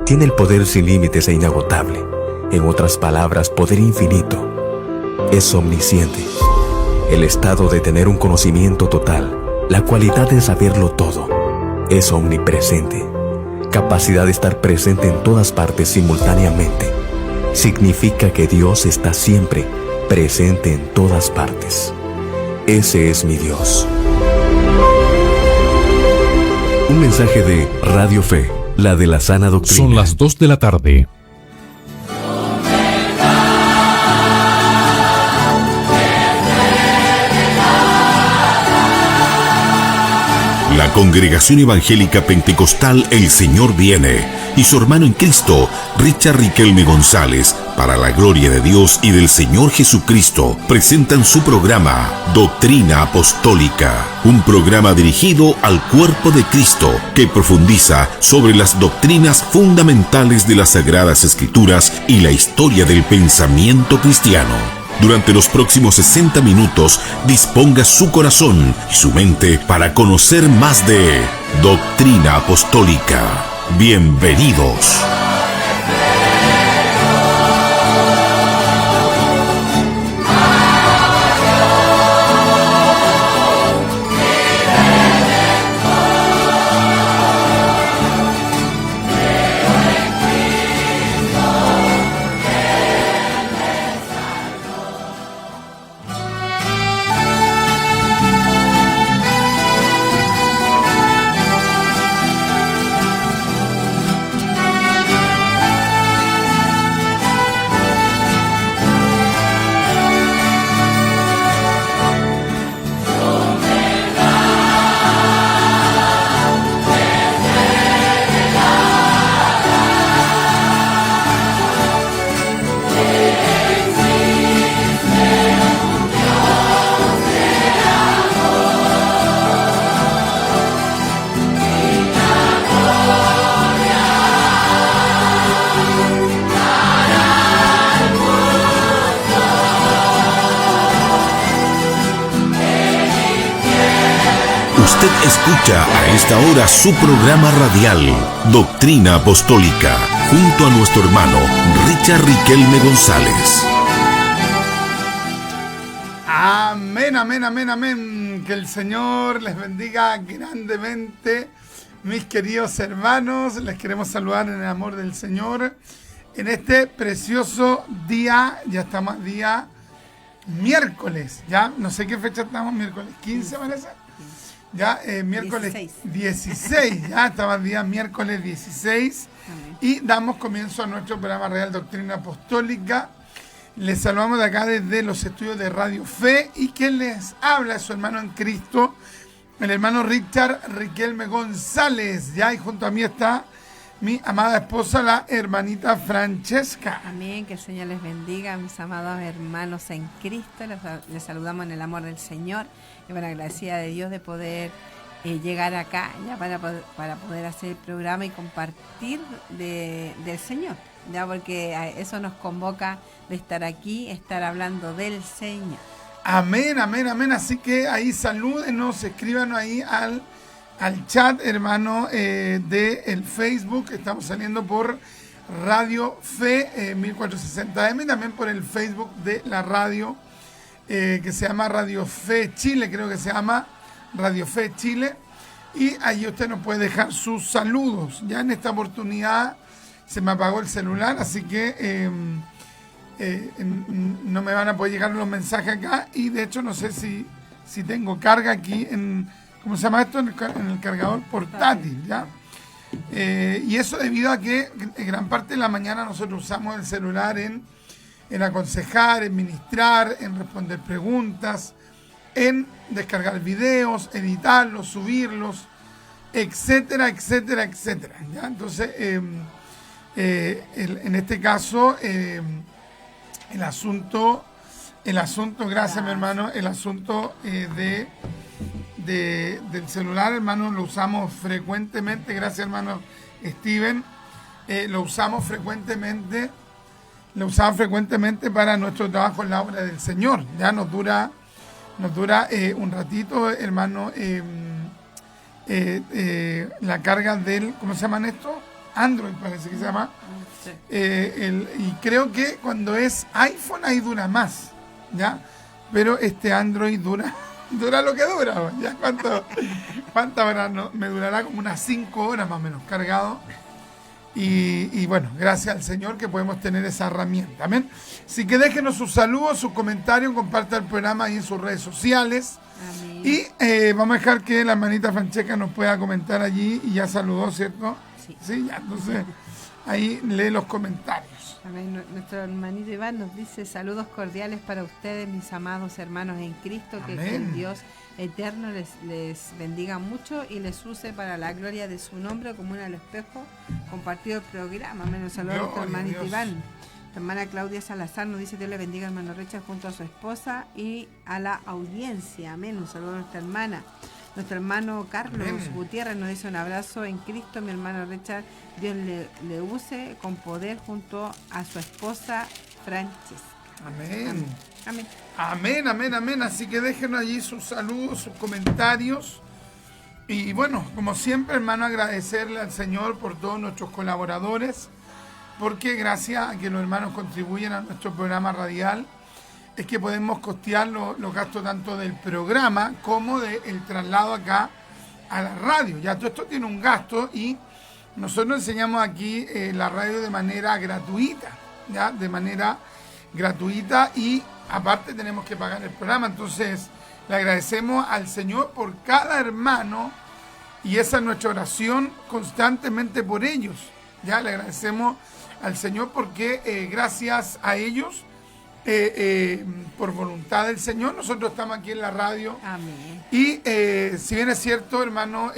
Tiene el poder sin límites e inagotable. En otras palabras, poder infinito. Es omnisciente. El estado de tener un conocimiento total. La cualidad de saberlo todo. Es omnipresente. Capacidad de estar presente en todas partes simultáneamente. Significa que Dios está siempre presente en todas partes. Ese es mi Dios. Un mensaje de Radio Fe, la de la sana doctrina. Son las 2 de la tarde. La Congregación Evangélica Pentecostal El Señor Viene y su hermano en Cristo, Richard Riquelme González, para la gloria de Dios y del Señor Jesucristo, presentan su programa Doctrina Apostólica, un programa dirigido al cuerpo de Cristo que profundiza sobre las doctrinas fundamentales de las Sagradas Escrituras y la historia del pensamiento cristiano. Durante los próximos 60 minutos, disponga su corazón y su mente para conocer más de Doctrina Apostólica. Bienvenidos. Usted escucha a esta hora su programa radial, Doctrina Apostólica, junto a nuestro hermano Richard Riquelme González. Amén, amén, amén, amén. Que el Señor les bendiga grandemente, mis queridos hermanos. Les queremos saludar en el amor del Señor en este precioso día. Ya estamos día miércoles, ya no sé qué fecha estamos, miércoles 15 parece. Ya miércoles 16, ya estaba el día miércoles 16. Amén. Y damos comienzo a nuestro programa Real Doctrina Apostólica. Les saludamos de acá desde los estudios de Radio Fe, y quien les habla es su hermano en Cristo, el hermano Richard Riquelme González. Ya, y junto a mí está mi amada esposa, la hermanita Francesca. Amén, que el Señor les bendiga, mis amados hermanos en Cristo. Les saludamos en el amor del Señor. Y bueno, agradecida de Dios de poder llegar acá ya para poder hacer el programa y compartir del Señor, ya, porque eso nos convoca de estar aquí, estar hablando del Señor. Amén, amén, amén. Así que ahí salúdenos, escríbanos ahí al chat, hermano, de el Facebook. Estamos saliendo por Radio Fe 1460M, también por el Facebook de la radio, que se llama Radio Fe Chile, creo que se llama Radio Fe Chile, y ahí usted nos puede dejar sus saludos. Ya en esta oportunidad se me apagó el celular, así que no me van a poder llegar los mensajes acá, y de hecho no sé si tengo carga aquí en, ¿cómo se llama esto? En el cargador portátil, ¿ya? Y eso debido a que gran parte de la mañana nosotros usamos el celular en aconsejar, en ministrar, en responder preguntas, en descargar videos, editarlos, subirlos, etcétera, etcétera, etcétera, ¿ya? Entonces, en este caso, el asunto, gracias mi hermano, el asunto del celular, hermano, lo usamos frecuentemente, gracias hermano Steven, lo usamos frecuentemente para nuestro trabajo en la obra del Señor. Ya nos dura un ratito, hermano, la carga del, ¿cómo se llaman esto? Android parece que se llama. Sí. Y creo que cuando es iPhone ahí dura más, ¿ya? Pero este Android dura lo que dura, ¿ya? ¿Cuántas horas? No? Me durará como unas 5 horas más o menos cargado. Y bueno, gracias al Señor que podemos tener esa herramienta. Amén. Así que déjenos sus saludos, sus comentarios, compartan el programa ahí en sus redes sociales. Amén. Y vamos a dejar que la hermanita Francesca nos pueda comentar allí. Y ya saludó, ¿cierto? Sí. Ya, entonces ahí lee los comentarios. Amén. Nuestro hermanito Iván nos dice: saludos cordiales para ustedes, mis amados hermanos en Cristo, que el Dios eterno les bendiga mucho y les use para la gloria de su nombre, como al espejo, compartido el programa. Amén. Un saludo a nuestro hermanito Iván. Tu hermana Claudia Salazar nos dice: Dios le bendiga, hermano Richard, junto a su esposa y a la audiencia. Amén. Un saludo a nuestra hermana. Nuestro hermano Carlos Gutiérrez nos dice: un abrazo en Cristo, mi hermano Richard. Dios le use con poder junto a su esposa Francesca. Amén. Amén. Amén, amén, amén. Así que déjenos allí sus saludos, sus comentarios. Y bueno, como siempre, hermano, agradecerle al Señor por todos nuestros colaboradores, porque gracias a que los hermanos contribuyen a nuestro programa radial, es que podemos costear los gastos tanto del programa como del traslado acá a la radio. Ya todo esto tiene un gasto y nosotros enseñamos aquí la radio de manera gratuita, ya de manera gratuita, y aparte tenemos que pagar el programa. Entonces le agradecemos al Señor por cada hermano y esa es nuestra oración constantemente por ellos. Ya le agradecemos al Señor porque gracias a ellos, por voluntad del Señor, nosotros estamos aquí en la radio. Amén. Y si bien es cierto, hermano,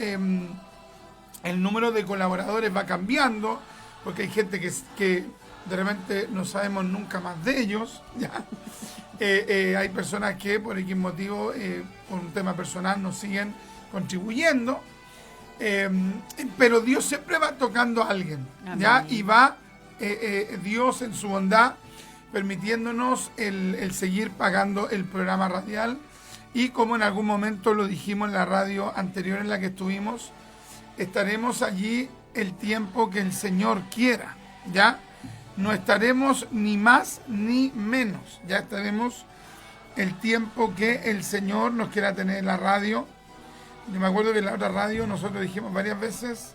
el número de colaboradores va cambiando, porque hay gente que de repente no sabemos nunca más de ellos, ¿ya? Hay personas que por X motivo, por un tema personal, nos siguen contribuyendo, pero Dios siempre va tocando a alguien, ¿ya? Amén. Y va Dios en su bondad permitiéndonos el seguir pagando el programa radial, y como en algún momento lo dijimos en la radio anterior en la que estuvimos, estaremos allí el tiempo que el Señor quiera, ¿ya? No estaremos ni más ni menos, ya estaremos el tiempo que el Señor nos quiera tener en la radio. Yo me acuerdo que en la otra radio nosotros dijimos varias veces,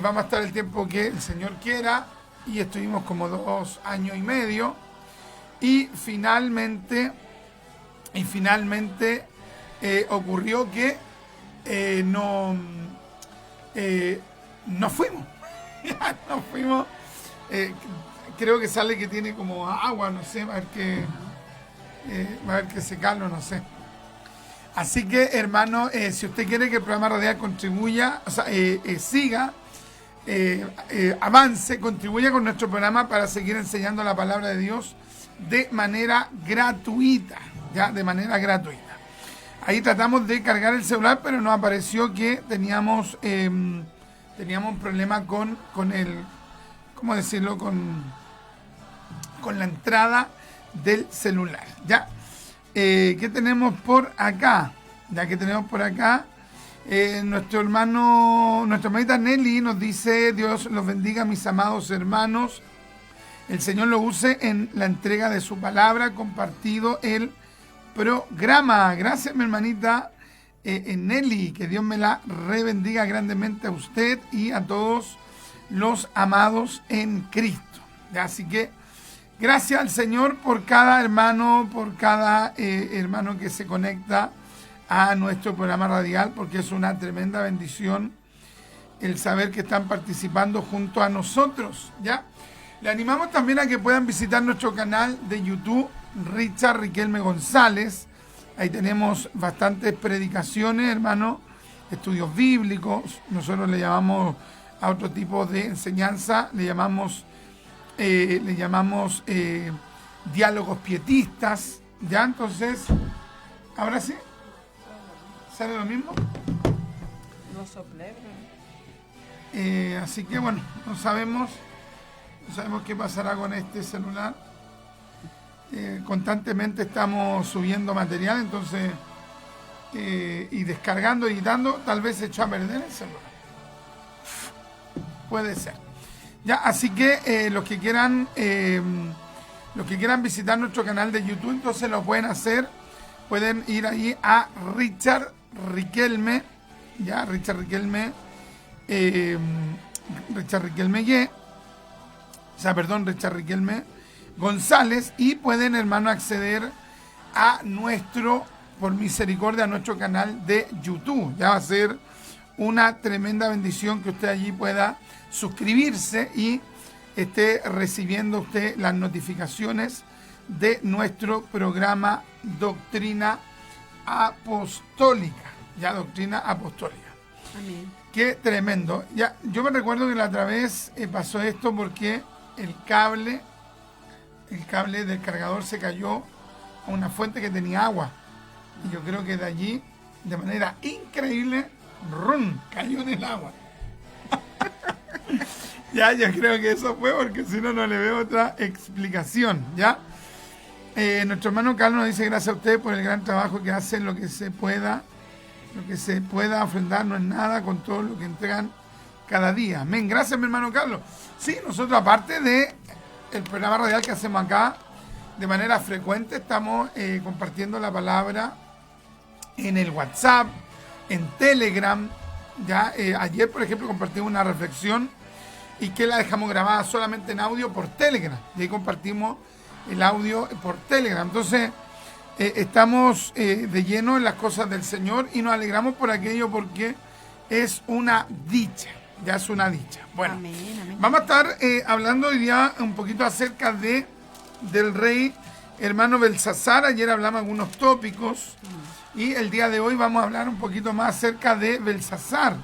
vamos a estar el tiempo que el Señor quiera, y estuvimos como 2 años y medio, y finalmente ocurrió que no fuimos. No fuimos. Creo que sale que tiene como agua, no sé, va a haber que secarlo, no sé. Así que, hermano, si usted quiere que el programa radial contribuya, o sea, siga, avance, contribuya con nuestro programa para seguir enseñando la palabra de Dios de manera gratuita, ya, de manera gratuita. Ahí tratamos de cargar el celular, pero nos apareció que teníamos un problema con el, ¿cómo decirlo? Con la entrada del celular, ya. ¿Qué tenemos por acá? Ya que tenemos por acá, nuestra hermanita Nelly nos dice: Dios los bendiga, mis amados hermanos. El Señor lo use en la entrega de su palabra, compartido el programa. Gracias, mi hermanita Nelly, que Dios me la rebendiga grandemente a usted y a todos los amados en Cristo. Así que gracias al Señor por cada hermano, hermano que se conecta a nuestro programa radial, porque es una tremenda bendición el saber que están participando junto a nosotros, ¿ya? Le animamos también a que puedan visitar nuestro canal de YouTube, Richard Riquelme González. Ahí tenemos bastantes predicaciones, hermano, estudios bíblicos. Nosotros le llamamos a otro tipo de enseñanza, le llamamos diálogos pietistas, ¿ya? Entonces, ahora sí, ¿sale lo mismo? No soplé. Así que bueno, no sabemos qué pasará con este celular. Constantemente estamos subiendo material, entonces y descargando, editando, tal vez se echó a perder el celular. Puede ser. Ya, así que los que quieran visitar nuestro canal de YouTube, entonces lo pueden hacer. Pueden ir ahí a Richard Riquelme, ya, Richard Riquelme González, y pueden, hermano, acceder a por misericordia, a nuestro canal de YouTube. Ya va a ser una tremenda bendición que usted allí pueda suscribirse y esté recibiendo usted las notificaciones de nuestro programa Doctrina Apostólica. Ya, Doctrina Apostólica. Amén. Qué tremendo. Ya, yo me recuerdo que la otra vez pasó esto porque el cable del cargador se cayó a una fuente que tenía agua. Y yo creo que de allí, de manera increíble, cayó en el agua. Ya, yo creo que eso fue, porque si no, no le veo otra explicación, ¿ya? Nuestro hermano Carlos nos dice: gracias a usted por el gran trabajo que hacen, lo que se pueda ofrendar no es nada con todo lo que entregan cada día. Amén. Gracias, mi hermano Carlos. Sí, nosotros, aparte de el programa radial que hacemos acá, de manera frecuente estamos compartiendo la palabra en el WhatsApp, en Telegram. Ya, ayer, por ejemplo, compartimos una reflexión y que la dejamos grabada solamente en audio por Telegram. Y ahí compartimos el audio por Telegram. Entonces, estamos de lleno en las cosas del Señor y nos alegramos por aquello, porque es una dicha. Ya es una dicha. Bueno, Amén, amén. Vamos a estar hablando hoy día un poquito acerca del rey hermano Belsasar. Ayer hablamos algunos tópicos y el día de hoy vamos a hablar un poquito más acerca de Belsasar.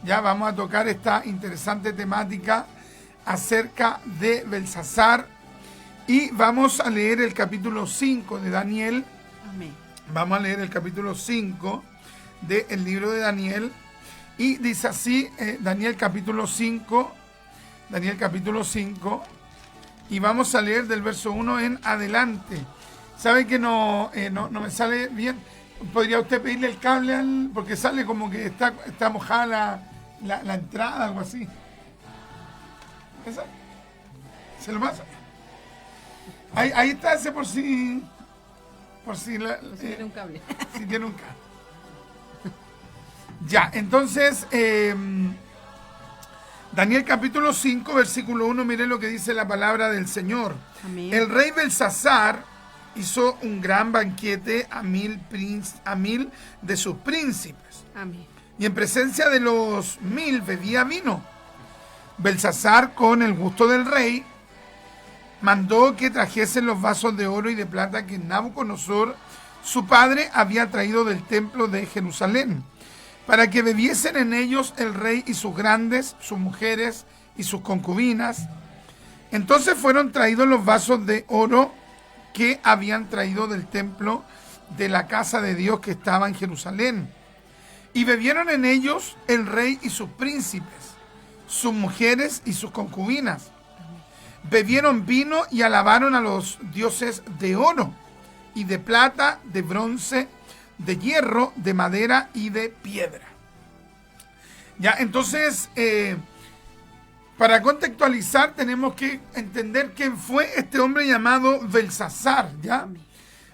Ya vamos a tocar esta interesante temática acerca de Belsasar y vamos a leer el capítulo 5 de Daniel. Amén. Vamos a leer el capítulo 5 del libro de Daniel. Y dice así, Daniel capítulo 5, y vamos a leer del verso 1 en adelante. ¿Sabe que no me sale bien? ¿Podría usted pedirle el cable porque sale como que está mojada la entrada, algo así? ¿Esa? ¿Se lo pasa? Ahí está ese por si tiene un cable. Si tiene un cable. Ya, entonces, Daniel capítulo 5, versículo 1, mire lo que dice la palabra del Señor. Amén. El rey Belsasar hizo un gran banquete a 1000 de sus príncipes. Amén. Y en presencia de los 1000 bebía vino. Belsasar, con el gusto del rey, mandó que trajesen los vasos de oro y de plata que Nabucodonosor, su padre, había traído del templo de Jerusalén, para que bebiesen en ellos el rey y sus grandes, sus mujeres y sus concubinas. Entonces fueron traídos los vasos de oro que habían traído del templo de la casa de Dios que estaba en Jerusalén. Y bebieron en ellos el rey y sus príncipes, sus mujeres y sus concubinas. Bebieron vino y alabaron a los dioses de oro y de plata, de bronce, de hierro, de madera y de piedra. Ya, entonces, para contextualizar tenemos que entender quién fue este hombre llamado Belsasar, ¿ya?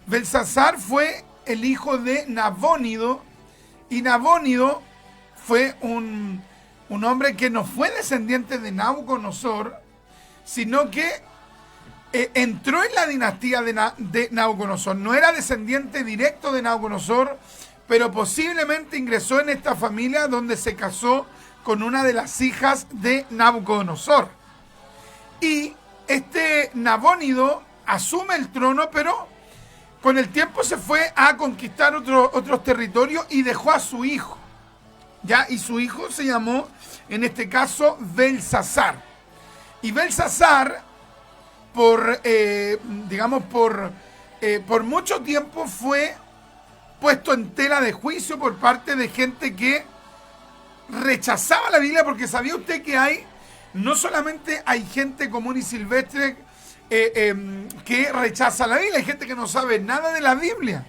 Belsasar fue el hijo de Nabónido, y Nabónido fue un hombre que no fue descendiente de Nabucodonosor, sino que entró en la dinastía de Nabucodonosor. No era descendiente directo de Nabucodonosor, pero posiblemente ingresó en esta familia donde se casó con una de las hijas de Nabucodonosor. Y este Nabónido asume el trono, pero con el tiempo se fue a conquistar otros territorios y dejó a su hijo. ¿Ya? Y su hijo se llamó, en este caso, Belsasar. Y Belsasar, por mucho tiempo fue puesto en tela de juicio por parte de gente que rechazaba la Biblia, porque sabía usted que no solamente hay gente común y silvestre que rechaza la Biblia, hay gente que no sabe nada de la Biblia,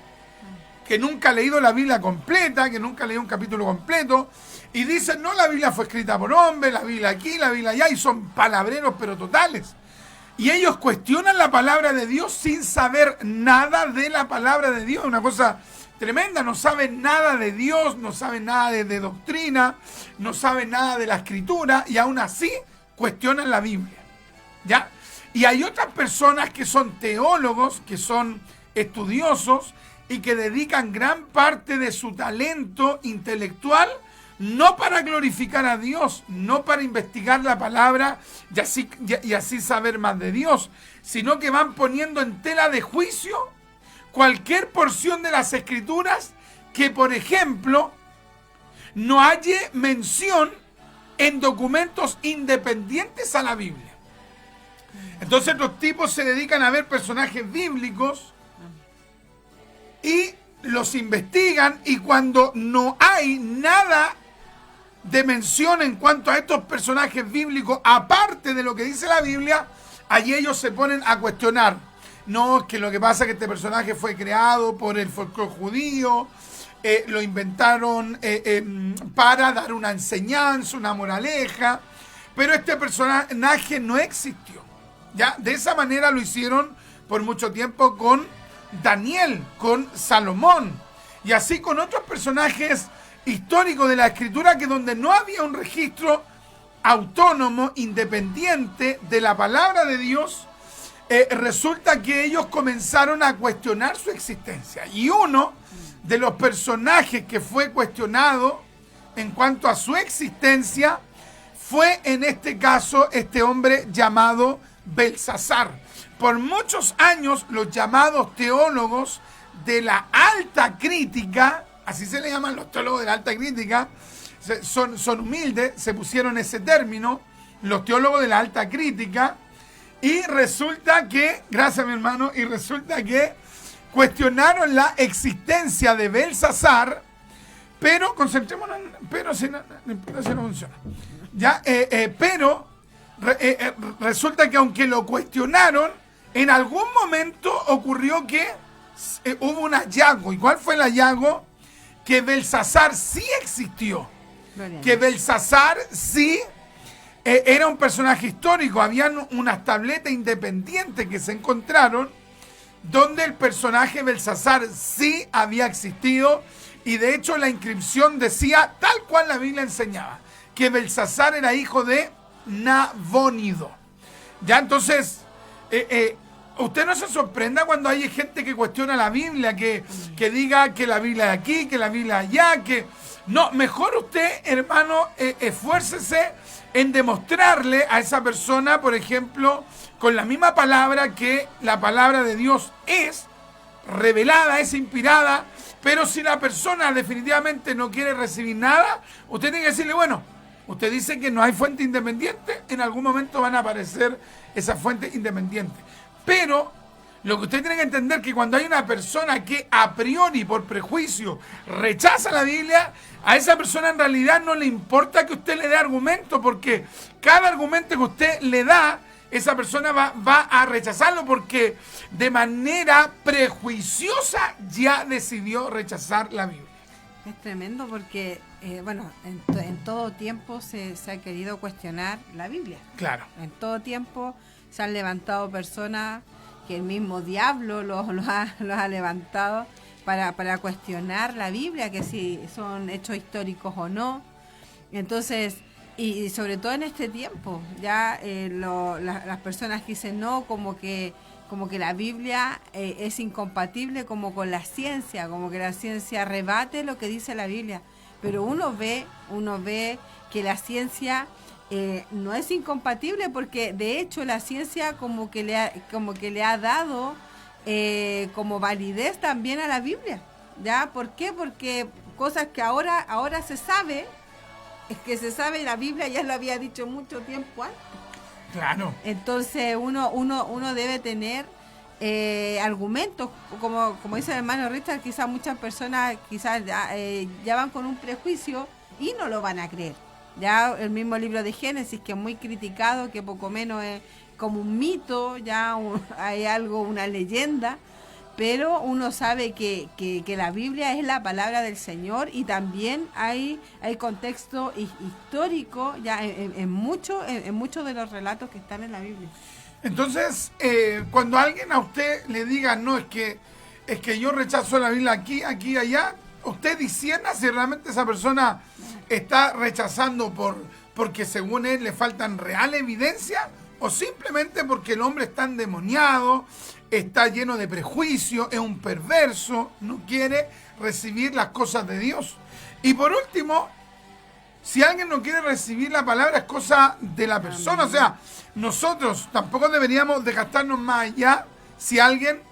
que nunca ha leído la Biblia completa, que nunca ha leído un capítulo completo, y dicen, no, la Biblia fue escrita por hombres, la Biblia aquí, la Biblia allá, y son palabreros pero totales. Y ellos cuestionan la palabra de Dios sin saber nada de la palabra de Dios. Una cosa tremenda, no saben nada de Dios, no saben nada de doctrina, no saben nada de la Escritura, y aún así cuestionan la Biblia. ¿Ya? Y hay otras personas que son teólogos, que son estudiosos, y que dedican gran parte de su talento intelectual no para glorificar a Dios, no para investigar la palabra y así saber más de Dios, sino que van poniendo en tela de juicio cualquier porción de las Escrituras que, por ejemplo, no halle mención en documentos independientes a la Biblia. Entonces los tipos se dedican a ver personajes bíblicos y los investigan, y cuando no hay nada de mención en cuanto a estos personajes bíblicos, aparte de lo que dice la Biblia, allí ellos se ponen a cuestionar. No, es que lo que pasa es que este personaje fue creado por el folclore judío, lo inventaron para dar una enseñanza, una moraleja, pero este personaje no existió. ¿Ya? De esa manera lo hicieron por mucho tiempo con Daniel, con Salomón, y así con otros personajes históricos de la Escritura, que donde no había un registro autónomo, independiente de la palabra de Dios, resulta que ellos comenzaron a cuestionar su existencia. Y uno de los personajes que fue cuestionado en cuanto a su existencia fue, en este caso, este hombre llamado Belsasar. Por muchos años los llamados teólogos de la alta crítica, así se le llaman los teólogos de la alta crítica, son humildes, se pusieron ese término, los teólogos de la alta crítica, y resulta que, gracias mi hermano, y resulta que cuestionaron la existencia de Belsasar, pero concentrémonos en, pero si no funciona, ya, pero resulta que aunque lo cuestionaron, en algún momento ocurrió que hubo un hallazgo. ¿Y cuál fue el hallazgo? Que Belsasar sí existió. Que Belsasar sí era un personaje histórico. Habían unas tabletas independientes que se encontraron donde el personaje Belsasar sí había existido, y de hecho la inscripción decía tal cual la Biblia enseñaba, que Belsasar era hijo de Nabónido. Ya, entonces usted no se sorprenda cuando hay gente que cuestiona la Biblia, que diga que la Biblia es aquí, que la Biblia es allá, que no, mejor usted, hermano, esfuércese en demostrarle a esa persona, por ejemplo, con la misma palabra, que la palabra de Dios es revelada, es inspirada. Pero si la persona definitivamente no quiere recibir nada, usted tiene que decirle, bueno, usted dice que no hay fuente independiente, en algún momento van a aparecer esas fuentes independientes. Pero lo que usted tiene que entender es que cuando hay una persona que a priori, por prejuicio, rechaza la Biblia, a esa persona en realidad no le importa que usted le dé argumento, porque cada argumento que usted le da, esa persona va a rechazarlo, porque de manera prejuiciosa ya decidió rechazar la Biblia. Es tremendo porque, en todo tiempo se ha querido cuestionar la Biblia. Claro. En todo tiempo se han levantado personas que el mismo diablo los ha levantado para cuestionar la Biblia, que si son hechos históricos o no. Entonces, y sobre todo en este tiempo, ya las personas que dicen no, como que la Biblia es incompatible como con la ciencia, como que la ciencia rebate lo que dice la Biblia. Pero uno ve que la ciencia no es incompatible, porque de hecho la ciencia como que le ha dado como validez también a la Biblia. ¿Ya? ¿Por qué? Porque cosas que ahora se sabe, es que se sabe, la Biblia ya lo había dicho mucho tiempo antes. Claro. Entonces uno debe tener argumentos, como dice el hermano Richard. Quizás muchas personas ya van con un prejuicio y no lo van a creer. Ya el mismo libro de Génesis, que es muy criticado, que poco menos es como un mito, hay algo, una leyenda, pero uno sabe que la Biblia es la palabra del Señor, y también hay contexto histórico ya en muchos de los relatos que están en la Biblia. Entonces, cuando alguien a usted le diga, no, es que yo rechazo la Biblia aquí, allá, usted discierna si realmente esa persona está rechazando porque según él le faltan real evidencia, o simplemente porque el hombre está endemoniado, está lleno de prejuicios, es un perverso, no quiere recibir las cosas de Dios. Y por último, si alguien no quiere recibir la palabra, es cosa de la persona. O sea, nosotros tampoco deberíamos de gastarnos más allá si alguien,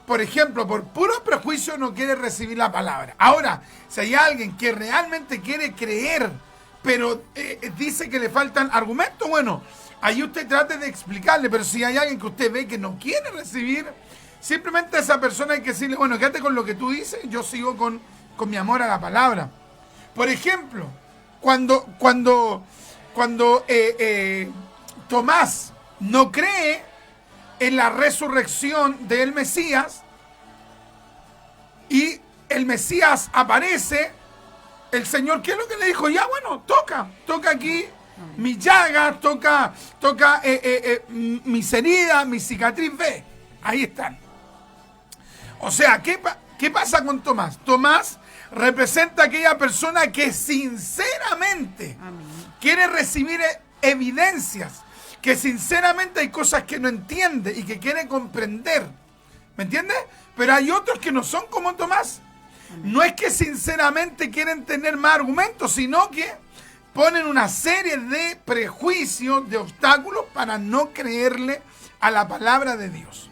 por ejemplo, por puro prejuicio no quiere recibir la palabra. Ahora, si hay alguien que realmente quiere creer, pero dice que le faltan argumentos, bueno, ahí usted trate de explicarle. Pero si hay alguien que usted ve que no quiere recibir, simplemente a esa persona hay que decirle, bueno, quédate con lo que tú dices, yo sigo con mi amor a la palabra. Por ejemplo, cuando Tomás no cree en la resurrección del Mesías y el Mesías aparece, el Señor, ¿qué es lo que le dijo? Ya, bueno, toca aquí mis llagas, toca mis heridas, mi cicatriz, ve, ahí están. O sea, ¿qué pasa con Tomás? Tomás representa a aquella persona que sinceramente quiere recibir evidencias, que sinceramente hay cosas que no entiende y que quiere comprender. ¿Me entiendes? Pero hay otros que no son como Tomás. No es que sinceramente quieren tener más argumentos, sino que ponen una serie de prejuicios, de obstáculos para no creerle a la palabra de Dios.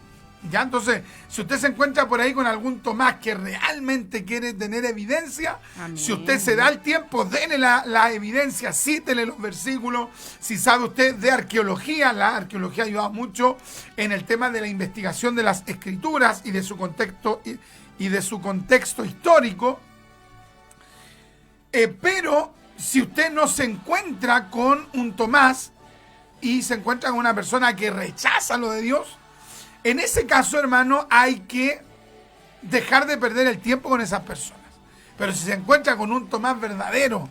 ¿Ya? Entonces, si usted se encuentra por ahí con algún Tomás que realmente quiere tener evidencia, amén, si usted se da el tiempo, déle la evidencia, cítele los versículos. Si sabe usted de arqueología, la arqueología ayuda mucho en el tema de la investigación de las escrituras y de su contexto y de su contexto histórico. Pero si usted no se encuentra con un Tomás y se encuentra con una persona que rechaza lo de Dios, en ese caso, hermano, hay que dejar de perder el tiempo con esas personas. Pero si se encuentra con un Tomás verdadero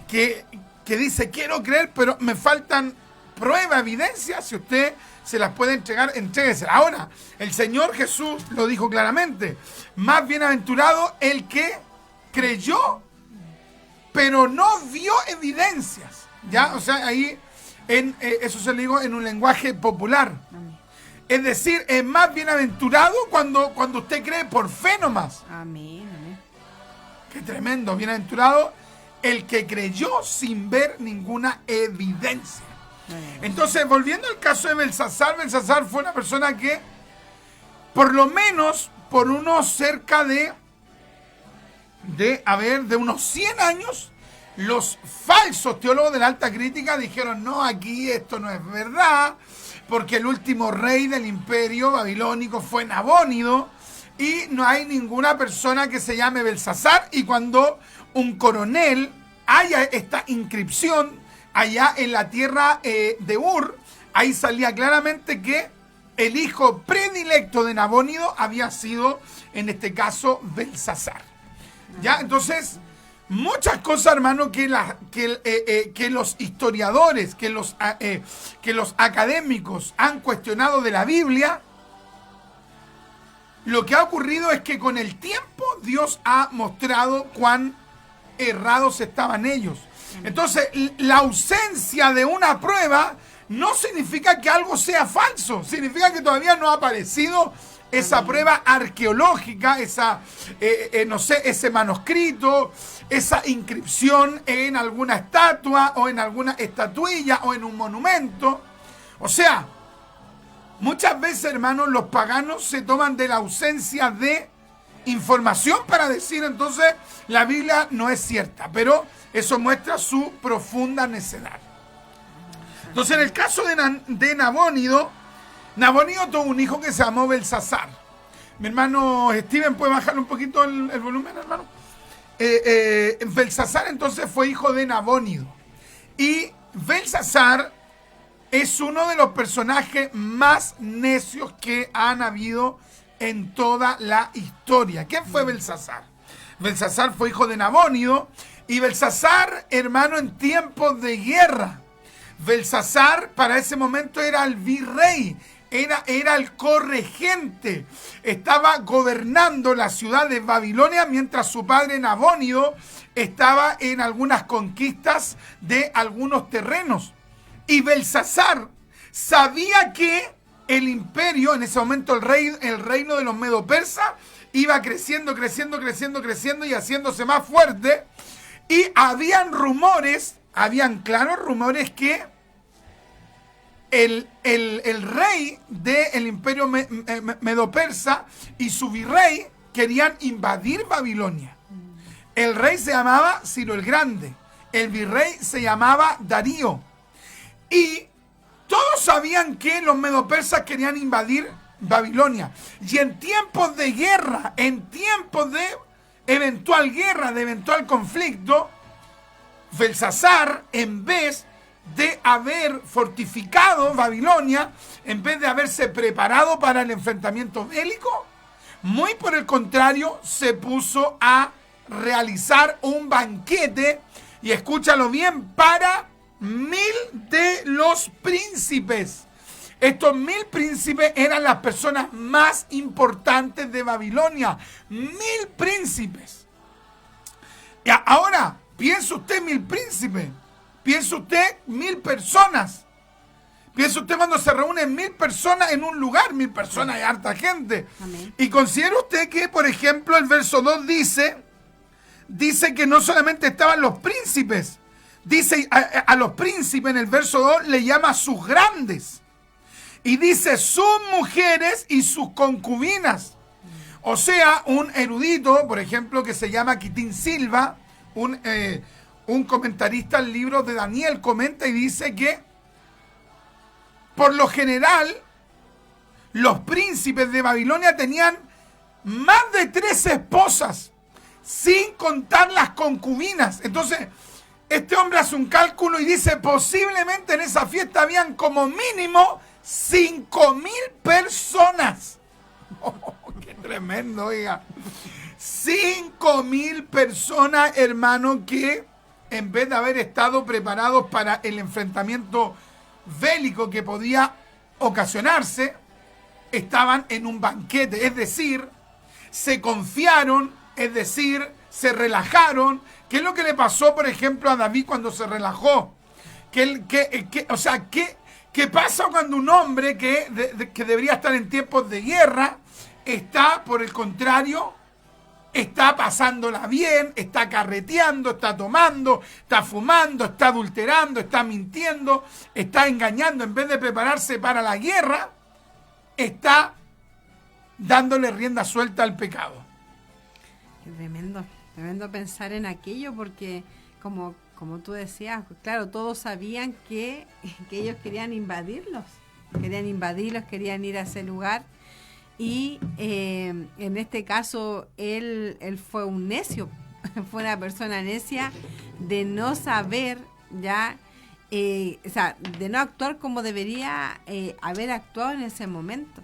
que dice, quiero creer, pero me faltan pruebas, evidencias, si usted se las puede entregar, entrégueselas. Ahora, el Señor Jesús lo dijo claramente, más bienaventurado el que creyó, pero no vio evidencias. ¿Ya? O sea, ahí, eso se lo digo en un lenguaje popular. Es decir, es más bienaventurado cuando usted cree por fe nomás. Amén, amén. Qué tremendo, bienaventurado el que creyó sin ver ninguna evidencia. Entonces, volviendo al caso de Belsasar, Belsasar fue una persona que, por lo menos, por unos cerca de unos 100 años, los falsos teólogos de la alta crítica dijeron, no, aquí esto no es verdad, porque el último rey del imperio babilónico fue Nabónido y no hay ninguna persona que se llame Belsasar. Y cuando un coronel haya esta inscripción allá en la tierra de Ur, ahí salía claramente que el hijo predilecto de Nabónido había sido, en este caso, Belsasar. ¿Ya? Entonces, muchas cosas, hermano, que los historiadores, que los académicos han cuestionado de la Biblia, lo que ha ocurrido es que con el tiempo Dios ha mostrado cuán errados estaban ellos. Entonces, la ausencia de una prueba no significa que algo sea falso, significa que todavía no ha aparecido esa prueba arqueológica, ese manuscrito, esa inscripción en alguna estatua o en alguna estatuilla o en un monumento. O sea, muchas veces, hermanos, los paganos se toman de la ausencia de información para decir entonces la Biblia no es cierta, pero eso muestra su profunda necedad. Entonces, en el caso de Nabónido, Nabónido tuvo un hijo que se llamó Belsasar. Mi hermano Steven, ¿puede bajarle un poquito el volumen, hermano? Belsasar entonces fue hijo de Nabónido. Y Belsasar es uno de los personajes más necios que han habido en toda la historia. ¿Quién fue Belsasar? Belsasar fue hijo de Nabónido, y Belsasar, hermano, en tiempos de guerra. Belsasar para ese momento era el virrey, era el corregente, estaba gobernando la ciudad de Babilonia, mientras su padre Nabónido estaba en algunas conquistas de algunos terrenos. Y Belsasar sabía que el imperio, en ese momento el reino de los medo-persas, iba creciendo y haciéndose más fuerte. Y habían claros rumores que el rey del imperio medo-persa y su virrey querían invadir Babilonia. El rey se llamaba Ciro el Grande, el virrey se llamaba Darío. Y todos sabían que los medo-persas querían invadir Babilonia. Y en tiempos de guerra, en tiempos de eventual guerra, de eventual conflicto, Belsasar, en vez de haber fortificado Babilonia, en vez de haberse preparado para el enfrentamiento bélico, muy por el contrario, se puso a realizar un banquete, y escúchalo bien, para 1000 de los príncipes. Estos 1000 príncipes eran las personas más importantes de Babilonia. 1000 príncipes. Y ahora, piensa usted 1000 príncipes. Piensa usted 1000 personas. Piensa usted cuando se reúnen 1000 personas en un lugar. 1000 personas es harta gente. Amén. Y considera usted que, por ejemplo, el verso 2 dice que no solamente estaban los príncipes. Dice a los príncipes en el verso 2 le llama sus grandes. Y dice sus mujeres y sus concubinas. O sea, un erudito, por ejemplo, que se llama Quitín Silva, un comentarista al libro de Daniel, comenta y dice que por lo general los príncipes de Babilonia tenían más de 3 esposas, sin contar las concubinas. Entonces, este hombre hace un cálculo y dice, posiblemente en esa fiesta habían como mínimo 5000 personas. Oh, ¡qué tremendo, oiga! 5000 personas, hermano, que en vez de haber estado preparados para el enfrentamiento bélico que podía ocasionarse, estaban en un banquete, es decir, se confiaron, es decir, se relajaron. ¿Qué es lo que le pasó, por ejemplo, a David cuando se relajó? ¿Qué pasa cuando un hombre que debería estar en tiempos de guerra está, por el contrario, está pasándola bien, está carreteando, está tomando, está fumando, está adulterando, está mintiendo, está engañando? En vez de prepararse para la guerra, está dándole rienda suelta al pecado. Qué tremendo pensar en aquello, porque como tú decías, claro, todos sabían que ellos querían invadirlos, querían ir a ese lugar. Y en este caso, él fue un necio, fue una persona necia de no saber ya, de no actuar como debería haber actuado en ese momento.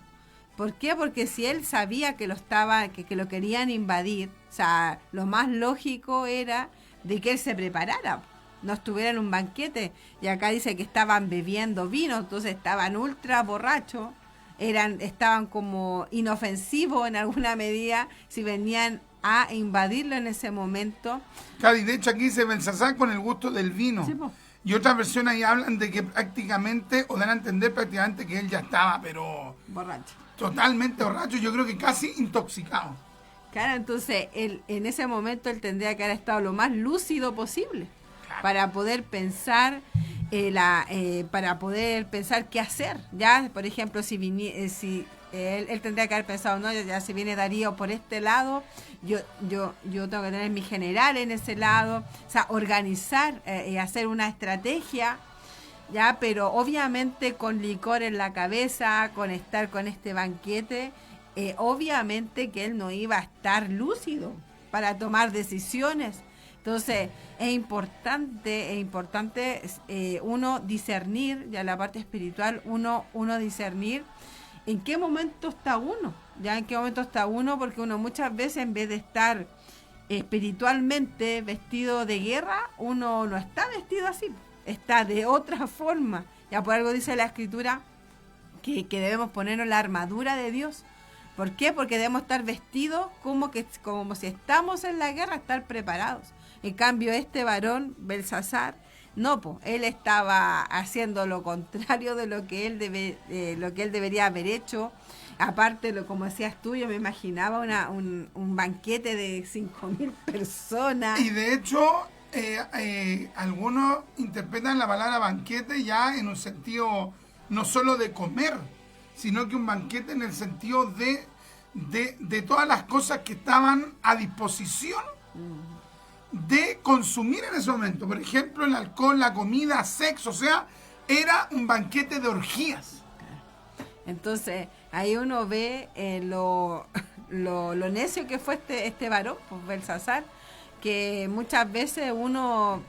¿Por qué? Porque si él sabía que lo querían invadir, o sea, lo más lógico era de que él se preparara, no estuviera en un banquete. Y acá dice que estaban bebiendo vino, entonces estaban ultra borrachos. Estaban como inofensivos en alguna medida si venían a invadirlo en ese momento. Claro, y de hecho aquí dice Belsasar con el gusto del vino. Sí, y otras versiones ahí hablan de que prácticamente, o dan a entender prácticamente que él ya estaba, pero borracho. Totalmente borracho, yo creo que casi intoxicado. Claro, entonces en ese momento él tendría que haber estado lo más lúcido posible, claro, para poder pensar qué hacer. Ya, por ejemplo, si él tendría que haber pensado, no, ya si viene Darío por este lado, yo tengo que tener mi general en ese lado, o sea, organizar y hacer una estrategia, ya, pero obviamente con licor en la cabeza, con estar con este banquete, obviamente que él no iba a estar lúcido para tomar decisiones. Entonces es importante uno discernir, ya la parte espiritual, uno discernir ¿en qué momento está uno? ¿Ya en qué momento está uno? Porque uno muchas veces, en vez de estar espiritualmente vestido de guerra, uno no está vestido así, está de otra forma. Ya por algo dice la Escritura que debemos ponernos la armadura de Dios. ¿Por qué? Porque debemos estar vestidos como si estamos en la guerra, estar preparados. En cambio, este varón, Belsasar, no, pues él estaba haciendo lo contrario de lo que él debería haber hecho. Aparte, como decías tú, yo me imaginaba un banquete de 5.000 personas. Y de hecho, algunos interpretan la palabra banquete ya en un sentido no solo de comer, sino que un banquete en el sentido de todas las cosas que estaban a disposición de consumir en ese momento. Por ejemplo, el alcohol, la comida, sexo, o sea, era un banquete de orgías. Entonces, ahí uno ve lo necio que fue este varón, pues Belsasar, que muchas veces uno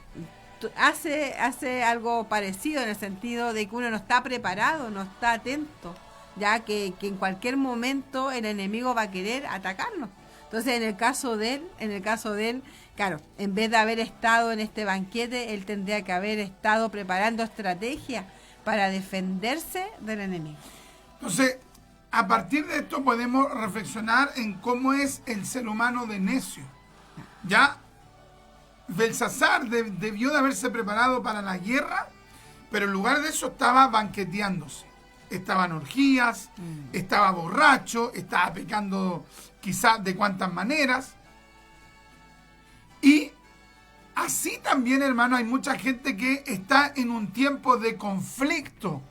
hace algo parecido en el sentido de que uno no está preparado, no está atento, ya que en cualquier momento el enemigo va a querer atacarnos. Entonces, en el caso de él, claro, en vez de haber estado en este banquete, él tendría que haber estado preparando estrategias para defenderse del enemigo. Entonces, a partir de esto podemos reflexionar en cómo es el ser humano de necio. Ya, Belsasar debió de haberse preparado para la guerra, pero en lugar de eso estaba banqueteándose. Estaban orgías, estaba borracho, estaba pecando quizás de cuantas maneras. Y así también, hermano, hay mucha gente que está en un tiempo de conflicto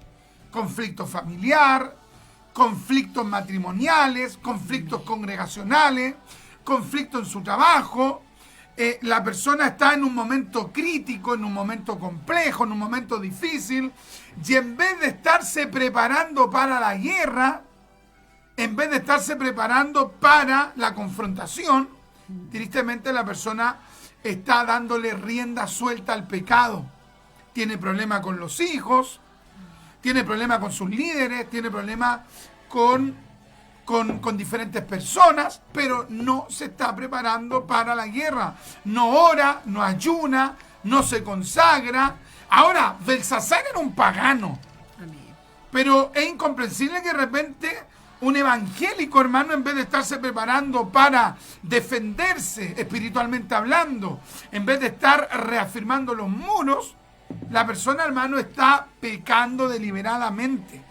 familiar, conflictos matrimoniales, conflictos congregacionales, conflictos en su trabajo. La persona está en un momento crítico, en un momento complejo, en un momento difícil, y en vez de estarse preparando para la guerra, en vez de estarse preparando para la confrontación, tristemente la persona está dándole rienda suelta al pecado. Tiene problemas con los hijos, tiene problemas con sus líderes, tiene problemas con diferentes personas, pero no se está preparando para la guerra. No ora, no ayuna, no se consagra. Ahora, Belsasar era un pagano. Amén. Pero es incomprensible que de repente un evangélico, hermano, en vez de estarse preparando para defenderse espiritualmente hablando, en vez de estar reafirmando los muros, la persona, hermano, está pecando deliberadamente.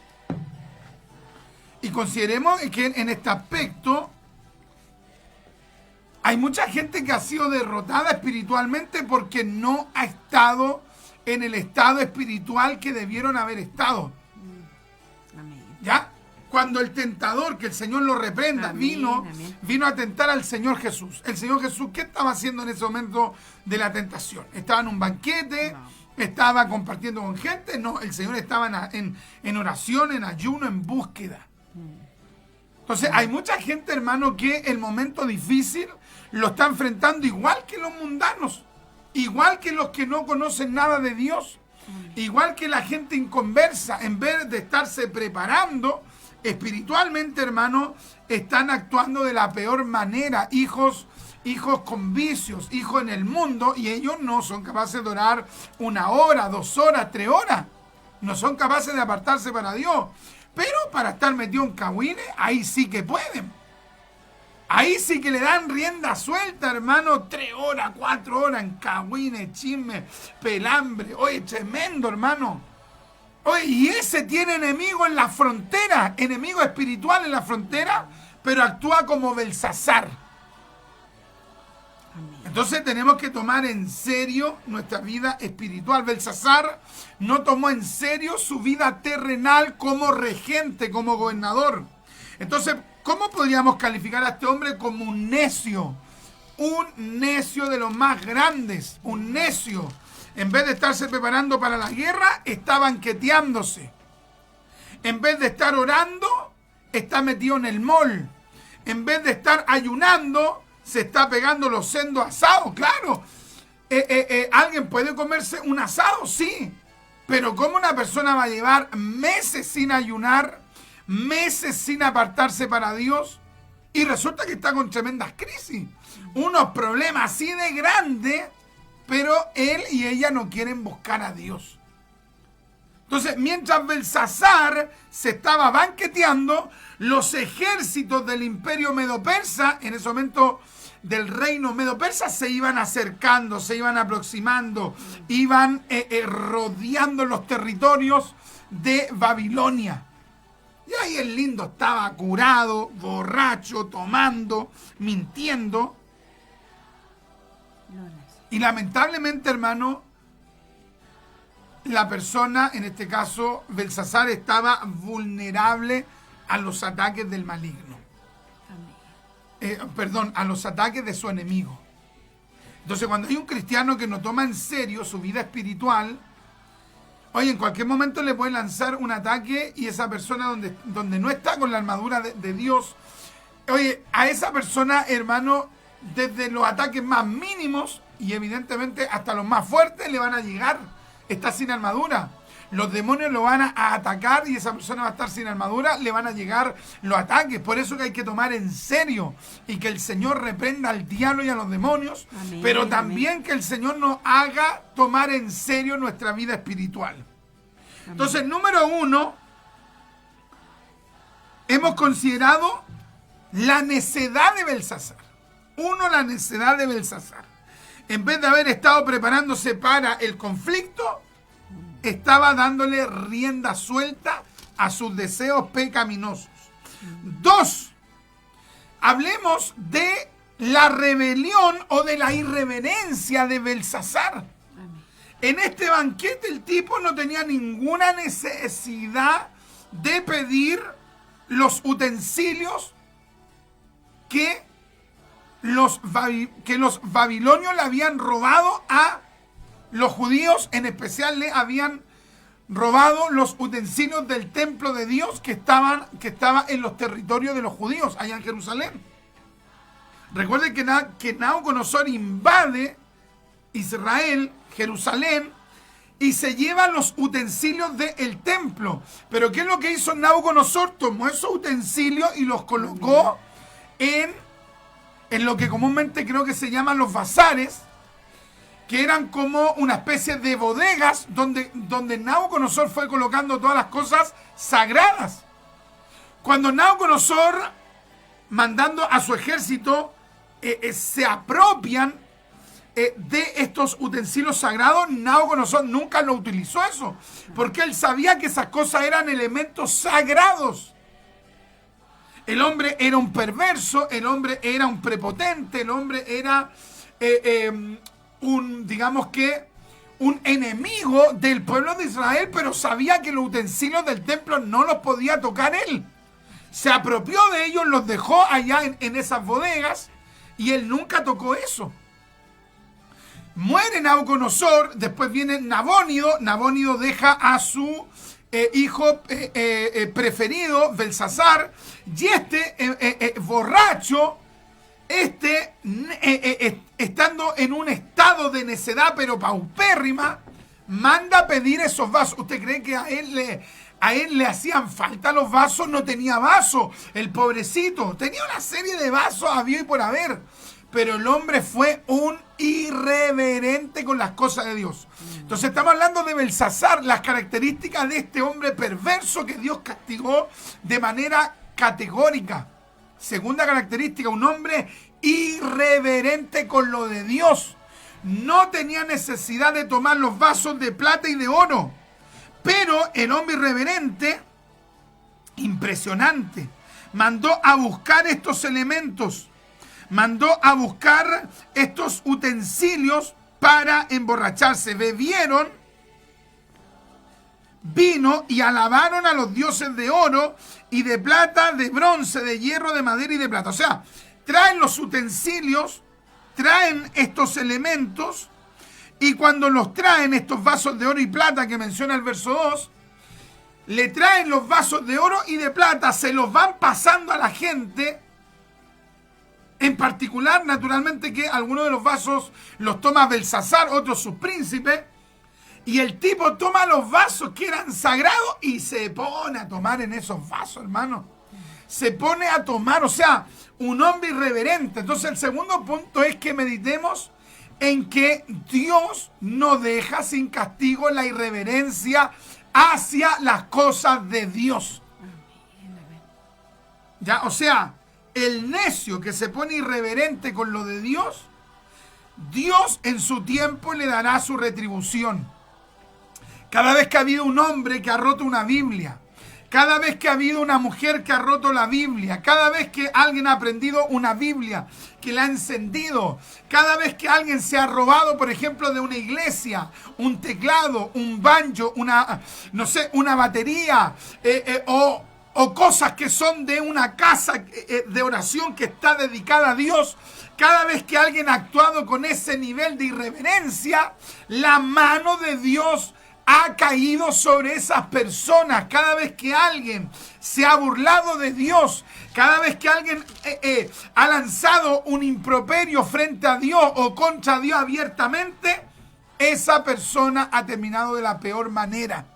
Y consideremos que en este aspecto hay mucha gente que ha sido derrotada espiritualmente porque no ha estado en el estado espiritual que debieron haber estado. Amén. ¿Ya? Cuando el tentador, que el Señor lo reprenda, Amén. vino a tentar al Señor Jesús. El Señor Jesús, ¿qué estaba haciendo en ese momento de la tentación? ¿Estaba en un banquete? No. ¿Estaba compartiendo con gente? No, el Señor estaba en oración, en ayuno, en búsqueda. Entonces, hay mucha gente, hermano, que el momento difícil lo está enfrentando igual que los mundanos, igual que los que no conocen nada de Dios, igual que la gente inconversa. En vez de estarse preparando espiritualmente, hermano, están actuando de la peor manera. Hijos con vicios, hijos en el mundo, y ellos no son capaces de orar 1 hora, 2 horas, 3 horas. No son capaces de apartarse para Dios. Pero para estar metido en cagüines, ahí sí que pueden. Ahí sí que le dan rienda suelta, hermano, 3 horas, 4 horas en cagüines, chismes, pelambre. Oye, tremendo, hermano. Oye, y ese tiene enemigo en la frontera, enemigo espiritual en la frontera, pero actúa como Belsasar. Entonces tenemos que tomar en serio nuestra vida espiritual. Belsasar no tomó en serio su vida terrenal como regente, como gobernador. Entonces, ¿cómo podríamos calificar a este hombre como un necio? Un necio de los más grandes, un necio. En vez de estarse preparando para la guerra, está banqueteándose. En vez de estar orando, está metido en el mall. En vez de estar ayunando, se está pegando los sendos asados, claro. ¿Alguien puede comerse un asado? Sí. Pero ¿cómo una persona va a llevar meses sin ayunar, meses sin apartarse para Dios, y resulta que está con tremendas crisis, unos problemas así de grandes, pero él y ella no quieren buscar a Dios. Entonces, mientras Belsasar se estaba banqueteando, los ejércitos del imperio medo-persa, en ese momento del reino medo-persa, se iban acercando, se iban aproximando, iban rodeando los territorios de Babilonia. Y ahí el lindo estaba curado, borracho, tomando, mintiendo. Y lamentablemente, hermano, la persona, en este caso Belsasar, estaba vulnerable a los ataques del maligno. A los ataques de su enemigo. Entonces, cuando hay un cristiano que no toma en serio su vida espiritual, oye, en cualquier momento le puede lanzar un ataque, y esa persona donde no está con la armadura de Dios, oye, a esa persona, hermano, desde los ataques más mínimos y evidentemente hasta los más fuertes le van a llegar. Está sin armadura. Los demonios lo van a atacar y esa persona va a estar sin armadura, le van a llegar los ataques. Por eso que hay que tomar en serio y que el Señor reprenda al diablo y a los demonios, amén, pero también amén, que el Señor nos haga tomar en serio nuestra vida espiritual. Amén. Entonces, número 1, hemos considerado la necedad de Belsasar. La necedad de Belsasar. En vez de haber estado preparándose para el conflicto, estaba dándole rienda suelta a sus deseos pecaminosos. 2, hablemos de la rebelión o de la irreverencia de Belsasar. En este banquete el tipo no tenía ninguna necesidad de pedir los utensilios que los babilonios le habían robado a los judíos. En especial le habían robado los utensilios del templo de Dios que estaba en los territorios de los judíos, allá en Jerusalén. Recuerden que Nabucodonosor invade Israel, Jerusalén, y se lleva los utensilios del templo. Pero ¿qué es lo que hizo Nabucodonosor? Tomó esos utensilios y los colocó en lo que comúnmente creo que se llaman los bazares, que eran como una especie de bodegas donde Nabucodonosor fue colocando todas las cosas sagradas. Cuando Nabucodonosor, mandando a su ejército, se apropian de estos utensilios sagrados, Nabucodonosor nunca lo utilizó eso, porque él sabía que esas cosas eran elementos sagrados. El hombre era un perverso, el hombre era un prepotente, el hombre era un enemigo del pueblo de Israel, pero sabía que los utensilios del templo no los podía tocar él. Se apropió de ellos, los dejó allá en esas bodegas, y él nunca tocó eso. Muere Nabucodonosor, después viene Nabónido. Nabónido deja a su hijo preferido, Belsasar, y borracho, estando en un estado de necedad pero paupérrima, manda a pedir esos vasos. ¿Usted cree que a él le hacían falta los vasos? No tenía vasos, el pobrecito. Tenía una serie de vasos habido y por haber, pero el hombre fue un irreverente con las cosas de Dios. Entonces estamos hablando de Belsasar, las características de este hombre perverso que Dios castigó de manera categórica. Segunda característica, un hombre irreverente con lo de Dios. No tenía necesidad de tomar los vasos de plata y de oro, pero el hombre irreverente, impresionante, mandó a buscar estos elementos. Mandó a buscar estos utensilios para emborracharse. Bebieron vino y alabaron a los dioses de oro y de plata, de bronce, de hierro, de madera y de plata. O sea, traen los utensilios, traen estos elementos, y cuando los traen, estos vasos de oro y plata que menciona el verso 2, le traen los vasos de oro y de plata, se los van pasando a la gente. En particular, naturalmente, que algunos de los vasos los toma Belsasar, otros sus príncipes, Y el tipo toma los vasos que eran sagrados y se pone a tomar en esos vasos, hermano. Se pone a tomar, o sea, un hombre irreverente. Entonces el segundo punto es que meditemos en que Dios no deja sin castigo la irreverencia hacia las cosas de Dios. Ya, o sea, el necio que se pone irreverente con lo de Dios, Dios en su tiempo le dará su retribución. Cada vez que ha habido un hombre que ha roto una Biblia, cada vez que ha habido una mujer que ha roto la Biblia, cada vez que alguien ha aprendido una Biblia, que la ha encendido, cada vez que alguien se ha robado, por ejemplo, de una iglesia, un teclado, un banjo, una batería, o cosas que son de una casa de oración que está dedicada a Dios, cada vez que alguien ha actuado con ese nivel de irreverencia, la mano de Dios ha caído sobre esas personas. Cada vez que alguien se ha burlado de Dios, cada vez que alguien ha lanzado un improperio frente a Dios o contra Dios abiertamente, esa persona ha terminado de la peor manera.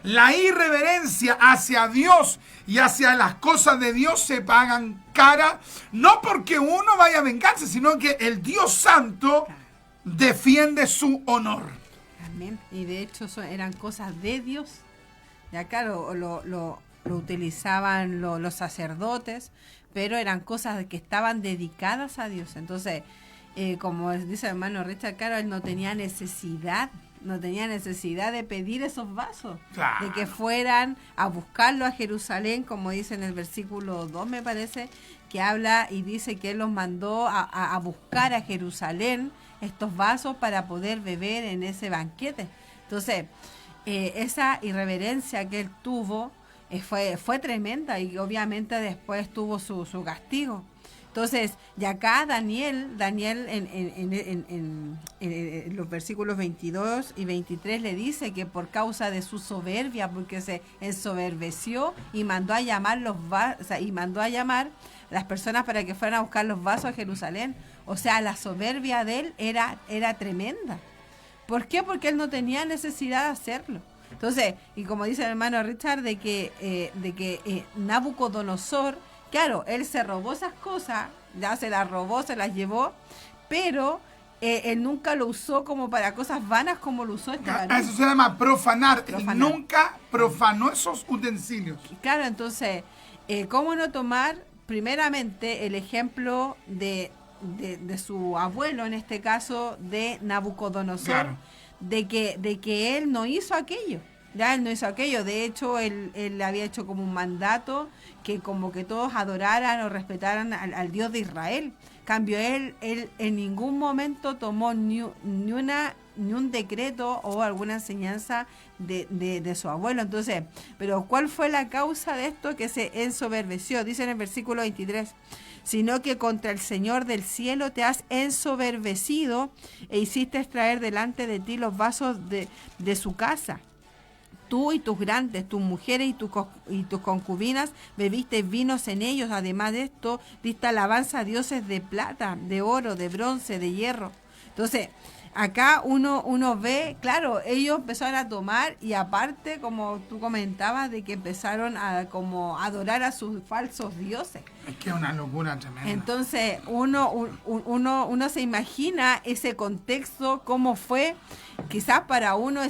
La irreverencia hacia Dios y hacia las cosas de Dios se pagan cara, no porque uno vaya a vengarse, sino que el Dios Santo defiende su honor. Amén. Y de hecho eran cosas de Dios. Ya claro, lo utilizaban los sacerdotes, pero eran cosas que estaban dedicadas a Dios. Entonces, como dice el hermano Richard, claro, él no tenía necesidad de pedir esos vasos, claro, de que fueran a buscarlo a Jerusalén, como dice en el versículo 2, me parece, que habla y dice que él los mandó a buscar a Jerusalén estos vasos para poder beber en ese banquete. Entonces, esa irreverencia que él tuvo fue tremenda, y obviamente después tuvo su castigo. Entonces, y acá Daniel en los versículos 22 y 23 le dice que por causa de su soberbia, porque se ensoberbeció y mandó a llamar las personas para que fueran a buscar los vasos a Jerusalén. O sea, la soberbia de él era tremenda. ¿Por qué? Porque él no tenía necesidad de hacerlo. Entonces, y como dice el hermano Richard, de que Nabucodonosor, claro, él se robó esas cosas, ya se las robó, se las llevó, pero él nunca lo usó como para cosas vanas como lo usó este varón. Eso se llama profanar. Él nunca profanó esos utensilios. Claro, entonces, ¿cómo no tomar primeramente el ejemplo de su abuelo, en este caso de Nabucodonosor, claro, de que él no hizo aquello? Ya él no hizo aquello. De hecho, él le había hecho como un mandato que como que todos adoraran o respetaran al Dios de Israel. Cambio, él en ningún momento tomó ni un decreto o alguna enseñanza de su abuelo. Entonces, pero ¿cuál fue la causa de esto? Que se ensoberbeció. Dice en el versículo 23, sino que contra el Señor del cielo te has ensoberbecido e hiciste extraer delante de ti los vasos de su casa. Tú y tus grandes, tus mujeres y tus concubinas bebiste vinos en ellos. Además de esto, diste alabanza a dioses de plata, de oro, de bronce, de hierro. Entonces, acá uno ve, claro, ellos empezaron a tomar, y aparte, como tú comentabas, de que empezaron a como adorar a sus falsos dioses. Es que es una locura tremenda. Entonces, uno se imagina ese contexto, cómo fue. Quizás para uno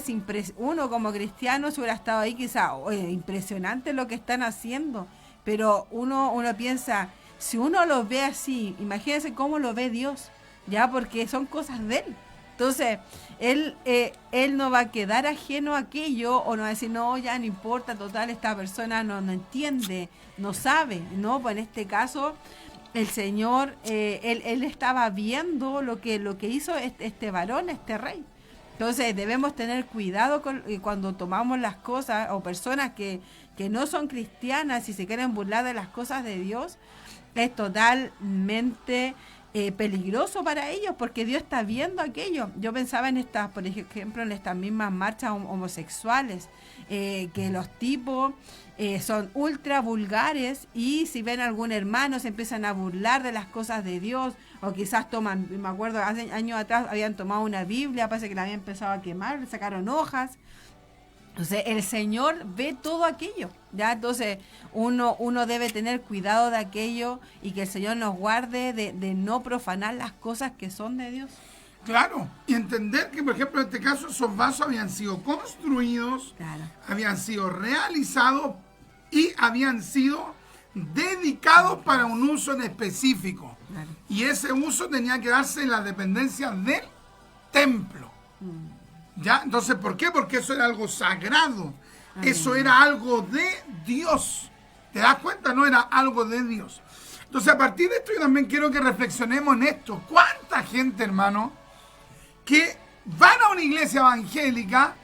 uno como cristiano, si hubiera estado ahí, quizás impresionante lo que están haciendo. Pero uno piensa, si uno lo ve así, imagínense cómo lo ve Dios, ya, porque son cosas de él. Entonces, él no va a quedar ajeno a aquello, o no va a decir, no, ya no importa, total, esta persona no entiende, no sabe, ¿no? Pues en este caso, el Señor, él estaba viendo lo que hizo este varón, este rey. Entonces, debemos tener cuidado cuando tomamos las cosas, o personas que no son cristianas y se quieren burlar de las cosas de Dios. Es totalmente peligroso para ellos, porque Dios está viendo aquello. Yo pensaba en por ejemplo, en estas mismas marchas homosexuales, que los tipos son ultra vulgares, y si ven a algún hermano se empiezan a burlar de las cosas de Dios, O quizás toman, me acuerdo, hace años atrás habían tomado una Biblia, parece que la habían empezado a quemar, le sacaron hojas. Entonces el Señor ve todo aquello, ¿ya? Entonces uno debe tener cuidado de aquello y que el Señor nos guarde de no profanar las cosas que son de Dios. Claro, y entender que, por ejemplo, en este caso, esos vasos habían sido construidos, Claro. habían sido realizados y habían sido dedicados para un uso en específico. Claro. Y ese uso tenía que darse en las dependencias del templo. ¿Ya? Entonces, ¿por qué? Porque eso era algo sagrado. Eso era algo de Dios. ¿Te das cuenta? No era algo de Dios. Entonces, a partir de esto, yo también quiero que reflexionemos en esto. ¿Cuánta gente, hermano, que van a una iglesia evangélica,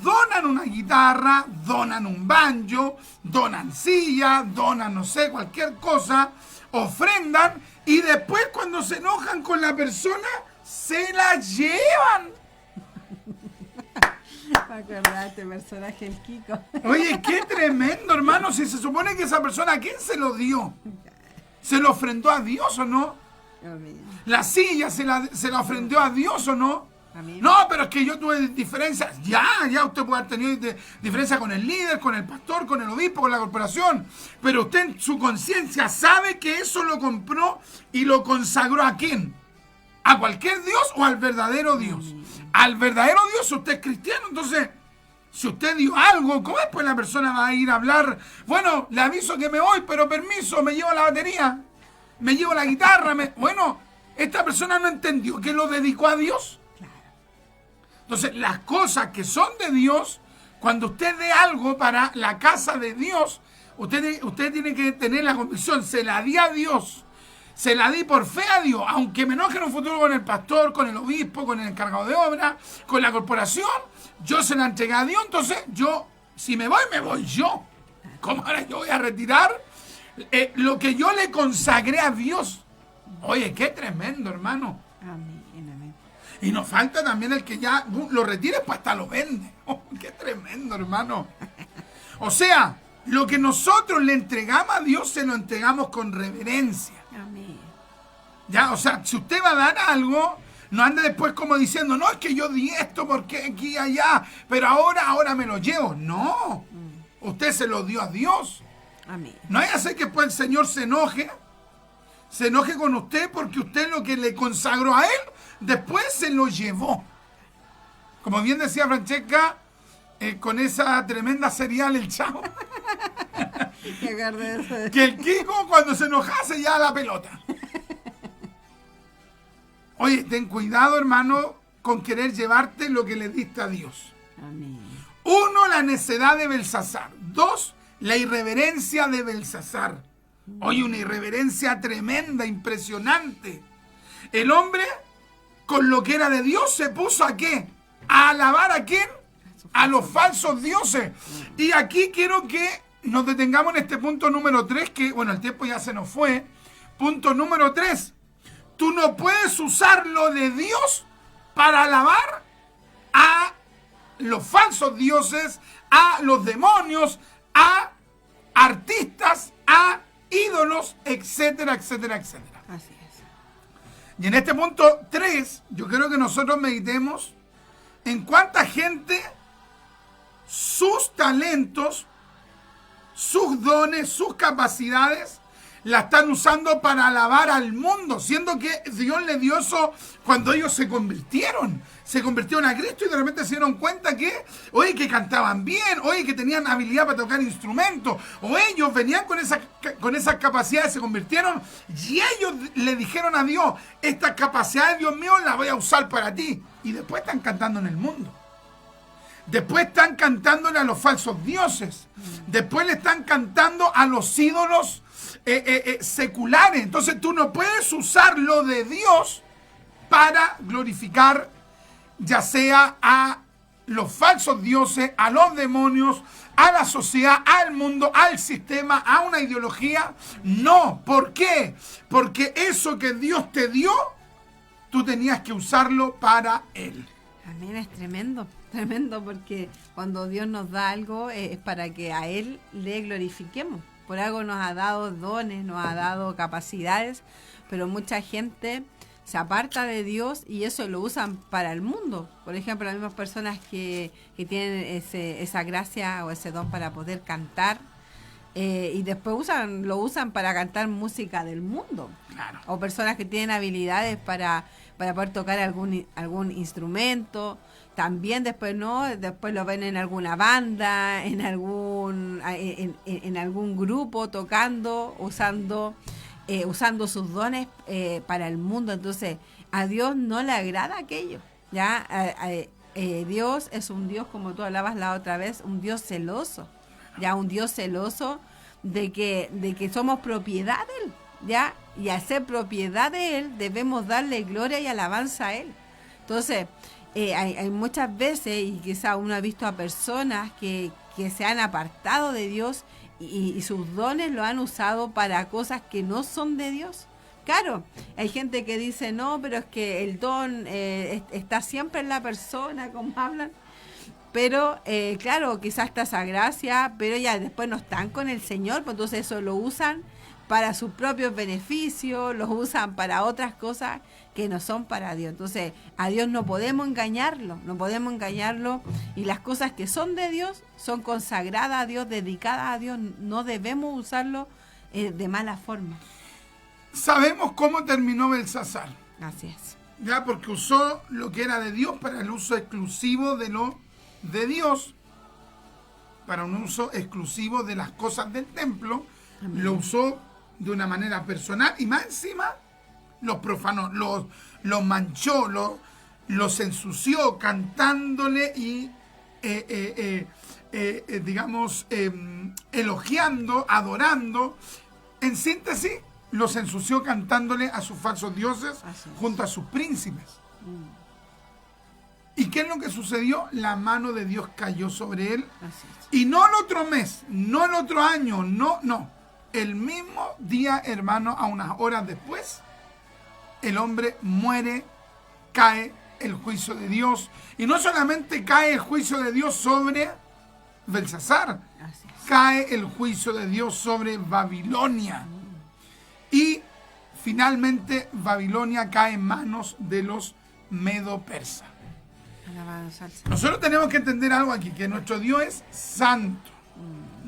donan una guitarra, donan un banjo, donan silla, donan, no sé, cualquier cosa, ofrendan, y después cuando se enojan con la persona, se la llevan? Me acordaba de este personaje, el Kiko. Oye, qué tremendo, hermano. Si se supone que esa persona, ¿a quién se lo dio? ¿Se lo ofrendó a Dios o no? Amén. ¿La silla se la ofrendó a Dios o no? Amén. No, pero es que yo tuve diferencias. Ya usted puede haber tenido diferencias con el líder, con el pastor, con el obispo, con la corporación. Pero usted en su conciencia sabe que eso lo compró y lo consagró ¿a quién? ¿A cualquier Dios o al verdadero Dios? Al verdadero Dios, usted es cristiano. Entonces, si usted dio algo, ¿cómo después la persona va a ir a hablar? Bueno, le aviso que me voy, pero permiso, me llevo la batería, me llevo la guitarra. Bueno, esta persona no entendió que lo dedicó a Dios. Entonces, las cosas que son de Dios, cuando usted dé algo para la casa de Dios, usted tiene que tener la convicción, se la di a Dios. Se la di por fe a Dios, aunque me enoje en un futuro con el pastor, con el obispo, con el encargado de obra, con la corporación, yo se la entregué a Dios. Entonces yo, si me voy yo. ¿Cómo ahora yo voy a retirar lo que yo le consagré a Dios? Oye, qué tremendo, hermano. Amén, amén. Y nos falta también el que ya lo retire, pues hasta lo vende. Oh, qué tremendo, hermano. O sea, lo que nosotros le entregamos a Dios, se lo entregamos con reverencia. Amén. Ya, o sea, si usted va a dar algo, no ande después como diciendo, no, es que yo di esto porque aquí y allá, pero ahora me lo llevo. No, usted se lo dio a Dios. Amén. No hay que hacer que después el Señor se enoje con usted porque usted lo que le consagró a Él, después se lo llevó. Como bien decía Francesca, con esa tremenda serial, el Chavo, que el Kiko cuando se enojase ya la pelota. Oye, ten cuidado, hermano, con querer llevarte lo que le diste a Dios. Amén. 1, la necedad de Belsasar. 2, la irreverencia de Belsasar. Oye, una irreverencia tremenda, impresionante. El hombre, con lo que era de Dios, se puso ¿a qué? ¿A alabar a quién? A los falsos dioses. Y aquí quiero que nos detengamos en este punto número 3, que, bueno, el tiempo ya se nos fue. Punto número 3. Tú no puedes usar lo de Dios para alabar a los falsos dioses, a los demonios, a artistas, a ídolos, etcétera, etcétera, etcétera. Así es. Y en este punto 3, yo quiero que nosotros meditemos en cuánta gente sus talentos, sus dones, sus capacidades la están usando para alabar al mundo, siendo que Dios le dio eso cuando ellos se convirtieron a Cristo y de repente se dieron cuenta que, oye, que cantaban bien, oye, que tenían habilidad para tocar instrumentos, o ellos venían con esas capacidades, se convirtieron y ellos le dijeron a Dios, estas capacidades, Dios mío, las voy a usar para ti. Y después están cantando en el mundo. Después están cantándole a los falsos dioses. Después le están cantando a los ídolos seculares. Entonces tú no puedes usar lo de Dios para glorificar ya sea a los falsos dioses, a los demonios, a la sociedad, al mundo, al sistema, a una ideología. No. ¿Por qué? Porque eso que Dios te dio, tú tenías que usarlo para Él. Amén, es tremendo, tremendo, porque cuando Dios nos da algo es para que a Él le glorifiquemos. Por algo nos ha dado dones, nos ha dado capacidades, pero mucha gente se aparta de Dios y eso lo usan para el mundo. Por ejemplo, las mismas personas que tienen esa gracia o ese don para poder cantar, y después lo usan para cantar música del mundo. Claro. O personas que tienen habilidades para poder tocar algún instrumento. También después lo ven en alguna banda, en algún grupo tocando, usando sus dones para el mundo. Entonces, a Dios no le agrada aquello. ¿Ya? Dios es un Dios, como tú hablabas la otra vez, un Dios celoso. Ya, un Dios celoso de que somos propiedad de Él, ¿ya? Y al ser propiedad de Él, debemos darle gloria y alabanza a Él. Entonces, hay muchas veces, y quizá uno ha visto a personas que se han apartado de Dios y sus dones lo han usado para cosas que no son de Dios. Claro, hay gente que dice, no, pero es que el don está siempre en la persona, como hablan. Pero, claro, quizás está esa gracia, pero ya después no están con el Señor, pues entonces eso lo usan para sus propios beneficios, los usan para otras cosas que no son para Dios. Entonces, a Dios no podemos engañarlo, y las cosas que son de Dios son consagradas a Dios, dedicadas a Dios, no debemos usarlo de mala forma. Sabemos cómo terminó Belsasar. Así es. Ya, porque usó lo que era de Dios para el uso exclusivo de lo de Dios, para un uso exclusivo de las cosas del templo. Amén. Lo usó de una manera personal y más encima los profanó, los manchó, los ensució cantándole y elogiando, adorando. En síntesis, los ensució cantándole a sus falsos dioses junto a sus príncipes. ¿Y qué es lo que sucedió? La mano de Dios cayó sobre él. Y no el otro mes, no el otro año, no. El mismo día, hermano, a unas horas después, el hombre muere, cae el juicio de Dios. Y no solamente cae el juicio de Dios sobre Belsasar, cae el juicio de Dios sobre Babilonia. Y finalmente Babilonia cae en manos de los medo-persas. Nosotros tenemos que entender algo aquí, que nuestro Dios es santo.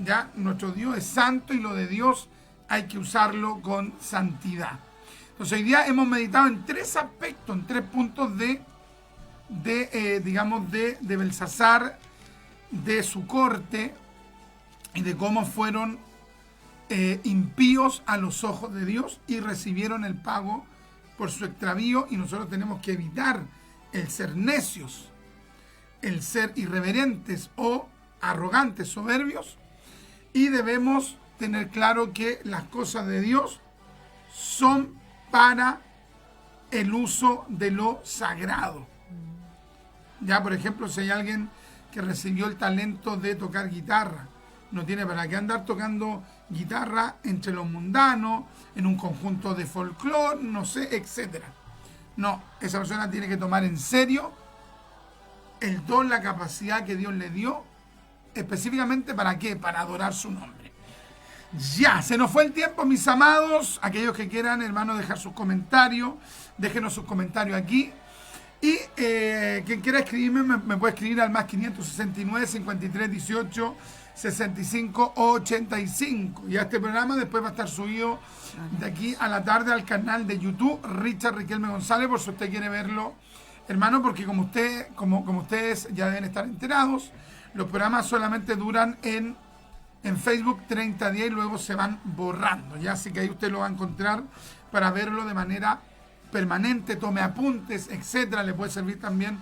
¿Ya? Nuestro Dios es santo y lo de Dios hay que usarlo con santidad. Entonces hoy día hemos meditado en tres aspectos, en tres puntos de Belsasar, de su corte y de cómo fueron impíos a los ojos de Dios y recibieron el pago por su extravío. Y nosotros tenemos que evitar el ser necios, el ser irreverentes o arrogantes, soberbios, y debemos tener claro que las cosas de Dios son para el uso de lo sagrado. Ya, por ejemplo, si hay alguien que recibió el talento de tocar guitarra, no tiene para qué andar tocando guitarra entre los mundanos, en un conjunto de folclore, no sé, etcétera. No, esa persona tiene que tomar en serio el don, la capacidad que Dios le dio, específicamente ¿para qué? Para adorar su nombre. Ya, se nos fue el tiempo, mis amados. Aquellos que quieran, hermanos, dejar sus comentarios, déjenos sus comentarios aquí. Y quien quiera escribirme, me puede escribir al más 569 53 18 65 85. Y este programa después va a estar subido de aquí a la tarde al canal de YouTube Richard Riquelme González, por si usted quiere verlo, hermano, porque como ustedes ya deben estar enterados, los programas solamente duran en Facebook 30 días y luego se van borrando, ya, así que ahí usted lo va a encontrar para verlo de manera permanente, tome apuntes, etcétera. Le puede servir también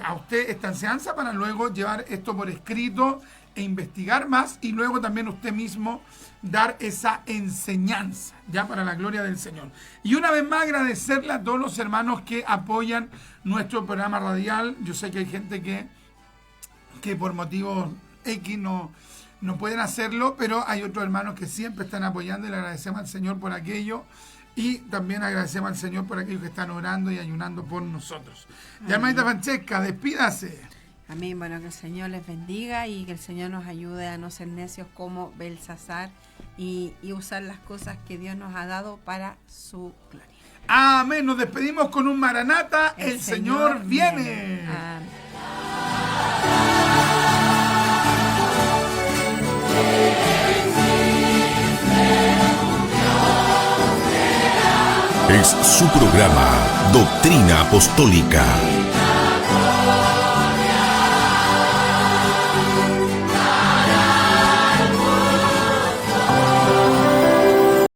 a usted esta enseñanza para luego llevar esto por escrito e investigar más, y luego también usted mismo dar esa enseñanza, ya, para la gloria del Señor. Y una vez más agradecerle a todos los hermanos que apoyan nuestro programa radial. Yo sé que hay gente que por motivos X no pueden hacerlo, pero hay otros hermanos que siempre están apoyando y le agradecemos al Señor por aquello. Y también agradecemos al Señor por aquellos que están orando y ayunando por nosotros. Ya, hermanita Francesca, despídase. Amén. Bueno, que el Señor les bendiga y que el Señor nos ayude a no ser necios como Belsasar y usar las cosas que Dios nos ha dado para su gloria. Amén. Nos despedimos con un Maranata. El Señor viene. Amén. Es su programa Doctrina Apostólica.